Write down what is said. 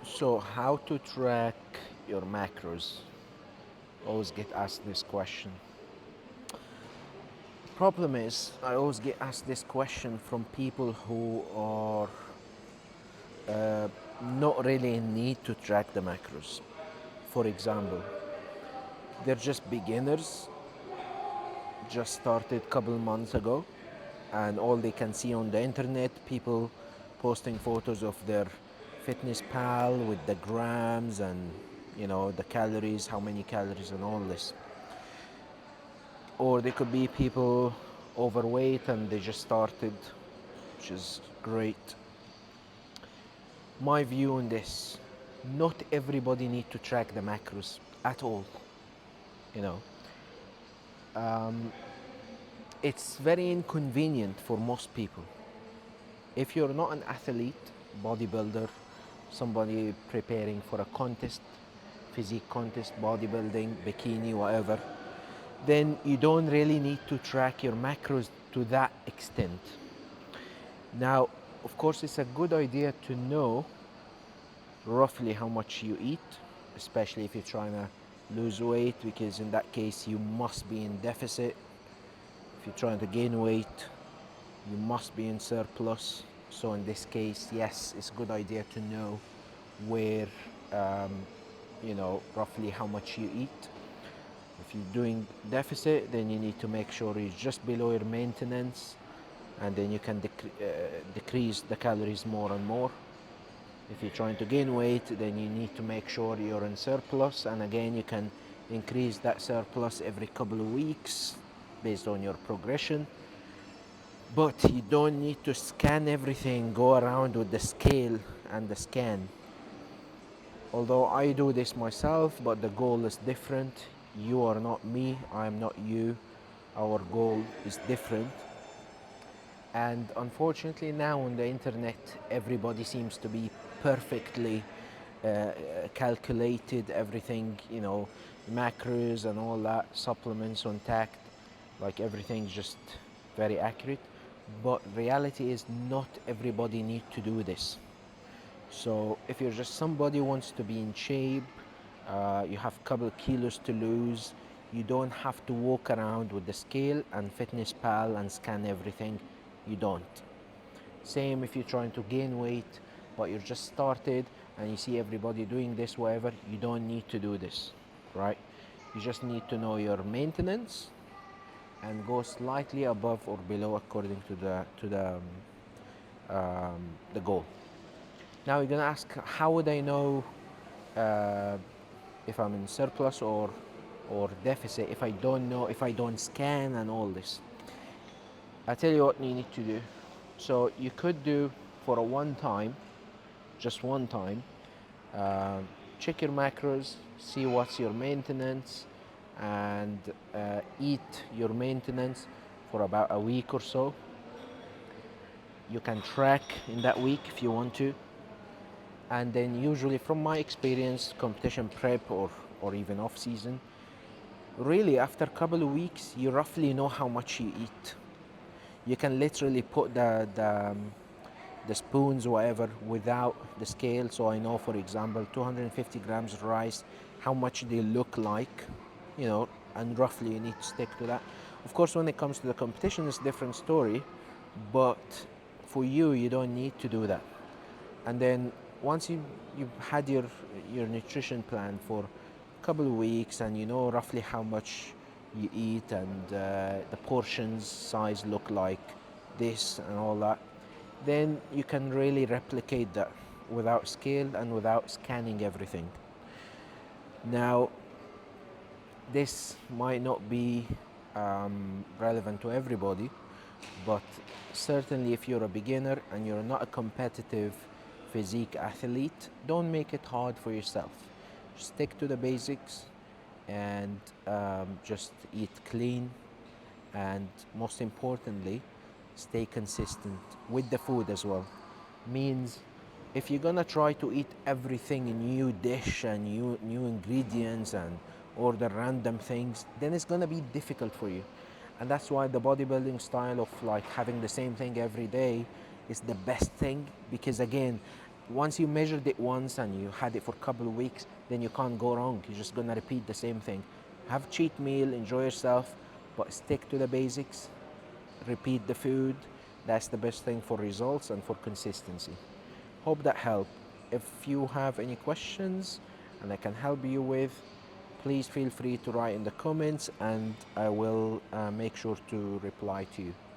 So, how to track your macros? Always get asked this question. Problem is, I always get asked this question from people who are uh, not really in need to track the macros. For example, they're just beginners, just started a couple months ago, and all they can see on the internet, people posting photos of their fitness pal with the grams and the calories, how many calories and all this. Or they could be people overweight and they just started, which is great. My view on this, not everybody need to track the macros at all. You know, um, it's very inconvenient for most people. If you're not an athlete, bodybuilder, somebody preparing for a contest, physique contest, bodybuilding, bikini, whatever, then you don't really need to track your macros to that extent. Now, of course, it's a good idea to know roughly how much you eat, especially if you're trying to lose weight, because in that case, you must be in deficit. If you're trying to gain weight, you must be in surplus. So in this case, yes, it's a good idea to know where, um, roughly how much you eat. If you're doing deficit, then you need to make sure you're just below your maintenance, and then you can decrease the calories more and more. If you're trying to gain weight, then you need to make sure you're in surplus, and again, you can increase that surplus every couple of weeks based on your progression. But you don't need to scan everything, go around with the scale and the scan. Although I do this myself, but the goal is different. You are not me, I am not you. Our goal is different. And unfortunately, now on the internet, everybody seems to be perfectly calculated, everything, macros and all that, supplements on tact, like everything's just very accurate. But reality is, not everybody need to do this. So if you're just somebody who wants to be in shape, you have a couple of kilos to lose, you don't have to walk around with the scale and fitness pal and scan everything. You don't. Same if you're trying to gain weight, but you're just started and you see everybody doing this, whatever, you don't need to do this, right? You just need to know your maintenance and go slightly above or below according to the goal. Now you're gonna ask, how would I know uh, if I'm in surplus or deficit if I don't know, if I don't scan and all this? I tell you what you need to do. So you could do for a one time, just one time, uh, check your macros, see what's your maintenance, and eat your maintenance for about a week or so. You can track in that week if you want to, and then usually from my experience, competition prep or even off season, really after a couple of weeks you roughly know how much you eat. You can literally put the spoons whatever without the scale, so I know, for example, 250 grams of rice, how much they look like, and roughly you need to stick to that. Of course, when it comes to the competition, it's a different story, but for you, you don't need to do that. And then once you've had your nutrition plan for a couple of weeks and you know roughly how much you eat and the portions size look like this and all that, then you can really replicate that without scale and without scanning everything. Now, this might not be relevant to everybody, but certainly if you're a beginner and you're not a competitive physique athlete, don't make it hard for yourself. Stick to the basics and just eat clean, and most importantly, stay consistent with the food as well. Means if you're gonna try to eat everything in new dish and new ingredients and order random things, then it's gonna be difficult for you. And that's why the bodybuilding style of like having the same thing every day is the best thing, because again, once you measured it once and you had it for a couple of weeks, then you can't go wrong. You're just gonna repeat the same thing. Have cheat meal, enjoy yourself, but stick to the basics. Repeat the food. That's the best thing for results and for consistency. Hope that helped. If you have any questions and I can help you with, please feel free to write in the comments and I will make sure to reply to you.